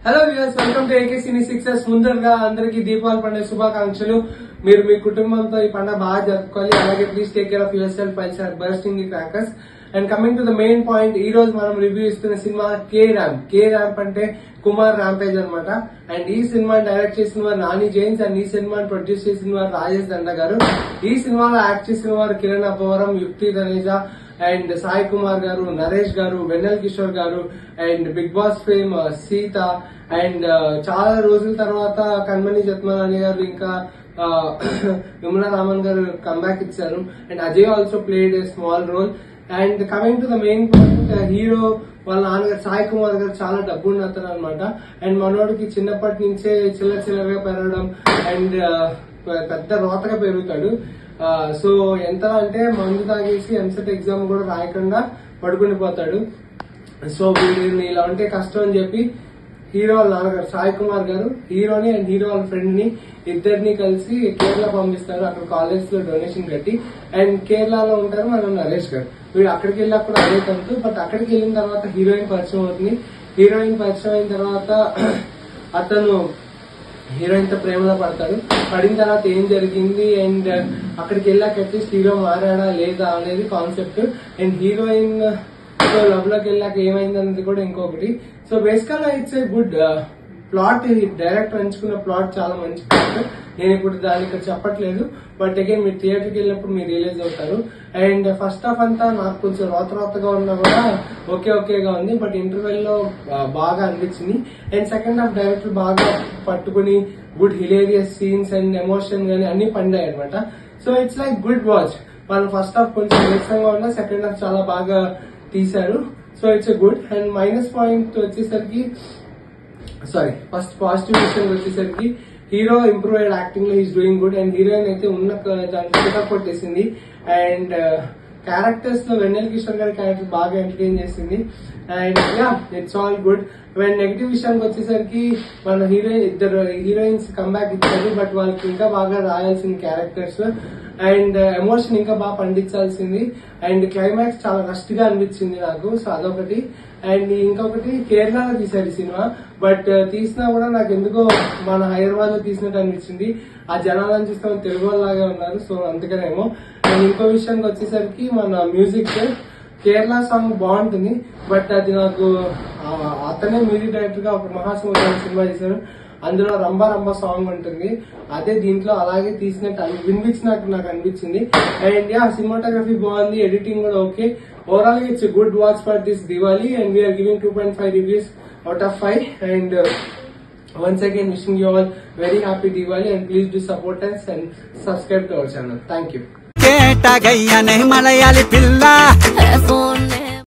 Hello viewers, welcome to AK cine sixes. ముందరగా అందరికీ దీపావళి పండుగ శుభాకాంక్షలు. మీరు మీ కుటుంబంతో ఈ పండుగ బాగా జరుపుకోవాలి. అలాగే please take care of yourself while are bursting the crackers. And coming to the main point, ఈ రోజు మనం రివ్యూ ఇస్తున్న సినిమా కే ర్యాంప్ అంటే కుమార్ ర్యాంపేజ్ అనమాట. అండ్ ఈ సినిమా డైరెక్ట్ చేసిన వారు నాని జైన్స్ అండ్ ఈ సినిమాని ప్రొడ్యూస్ చేసిన వారు రాజేష్ దండ గారు. ఈ సినిమాలో యాక్ట్ చేసిన వారు కిరణ్ అబ్బవరం, యుక్తి ధనేజా అండ్ సాయి కుమార్ గారు, నరేష్ గారు, Vennela Kishore garu and Bigg Boss fame Seetha and చాలా రోజుల తర్వాత కన్మణి జత్మనాని గారు ఇంకా విమలా రామన్ గారు కంబ్యాక్ ఇచ్చారు. And Ajay also played a small role. And coming to the main point, hero వాళ్ళ నాన్నగారు సాయి కుమార్ గారు చాలా డబ్బున్న అతను అనమాట. అండ్ మనోడికి చిన్నప్పటి నుంచే చిల్లరగా పెరగడం అండ్ పెద్ద రోతగా పెరుగుతాడు. సో ఎంత అంటే మందు తాగేసి ఎంసెట్ ఎగ్జామ్ కూడా రాయకుండా పడుకుని పోతాడు. సో వీడిని ఇలా ఉంటే కష్టం అని చెప్పి హీరో వాళ్ళ నాన్నగారు సాయి కుమార్ గారు హీరోని అండ్ హీరో వాళ్ళ ఫ్రెండ్ ని ఇద్దరిని కలిసి కేరళ పంపిస్తారు. అక్కడ కాలేజ్ లో డొనేషన్ కట్టి. అండ్ కేరళలో ఉంటారు మన నరేష్ గారు. వీడు అక్కడికి వెళ్ళినప్పుడు అదే తంతు. బట్ అక్కడికి వెళ్ళిన తర్వాత హీరోయిన్ పరిచయం అవుతుంది. హీరోయిన్ పరిచయం అయిన తర్వాత అతను హీరోయిన్ తో ప్రేమలో పడతాడు. పడిన తర్వాత ఏం జరిగింది అండ్ అక్కడికి వెళ్ళాక అట్లీస్ట్ హీరో మారాడా లేదా అనేది కాన్సెప్ట్. అండ్ హీరోయిన్ తో లవ్ లోకి వెళ్ళాక ఏమైంది అనేది కూడా ఇంకొకటి. సో బేసికల్ గా it's a good plot. Director ఎంచుకున్న ప్లాట్ చాలా మంచి ప్లాట్. నేను ఇప్పుడు దాన్ని ఇక్కడ చెప్పట్లేదు. బట్ అగైన్ మీరు థియేటర్కి వెళ్ళినప్పుడు మీరు రియలైజ్ అవుతారు. అండ్ ఫస్ట్ హాఫ్ అంతా నాకు కొంచెం రోతగా ఉన్నా కూడా ఓకేగా ఉంది. బట్ ఇంటర్వెల్ లో బాగా అనిపించింది. అండ్ సెకండ్ హాఫ్ డైరెక్టర్ బాగా పట్టుకుని good hilarious scenes and emotion గానీ అన్ని పండాయి అనమాట. So it's like good watch. మనం ఫస్ట్ హాఫ్ కొంచెం నీరసంగా ఉన్నా సెకండ్ హాఫ్ చాలా బాగా తీశారు. So it's a good. And minus point వచ్చేసరికి ఫస్ట్ పాజిటివ్ విషయం వచ్చేసరికి హీరో ఇంప్రూవ్ అయ్యాడు యాక్టింగ్ లో. Is doing good. And heroine అయితే ఉన్న దాన్ని కొట్టేసింది. అండ్ క్యారెక్టర్స్ లో వెన్నెల్ కిషోర్ గారి క్యారెక్టర్ బాగా ఎంటర్టైన్ చేసింది. And yeah it's all good. And negative విషయానికి వచ్చేసరికి మన ఇద్దరు హీరోయిన్స్ కంబ్యాక్ ఇచ్చారు. బట్ వాళ్ళకి ఇంకా బాగా రాయాల్సిన క్యారెక్టర్స్ అండ్ ఎమోషన్ ఇంకా బాగా పండించాల్సింది. అండ్ క్లైమాక్స్ చాలా రష్ గా అనిపించింది నాకు. సో అదొకటి. అండ్ ఇంకొకటి కేరళలో తీశారు ఈ సినిమా. బట్ తీసినా కూడా నాకు ఎందుకో మన హైదరాబాద్ లో తీసినట్టు అనిపించింది. ఆ జనాలను చూస్తే తెలుగు వాళ్ళలాగే ఉన్నారు. సో అందుకనేమో. అండ్ ఇంకో విషయానికి వచ్చేసరికి మన మ్యూజిక్ కేరళ సాంగ్ బాగుంటుంది. బట్ అది నాకు అతనే మ్యూజిక్ డైరెక్టర్ గా ఒక మహాసముద్రం సినిమా చేశారు. అందులో రంబా సాంగ్ ఉంటుంది. అదే దీంట్లో అలాగే తీసినట్టు వినిపించినట్టు నాకు అనిపించింది. అండ్ యా సినిమాటోగ్రఫీ బాగుంది. ఎడిటింగ్ కూడా ఓకే. ఓవరాల్ గా it's good watch for this Diwali. And we are giving 2.5 reviews out of 5. And once again wishing you all very happy Diwali and please do support us and subscribe to our channel. Thank you.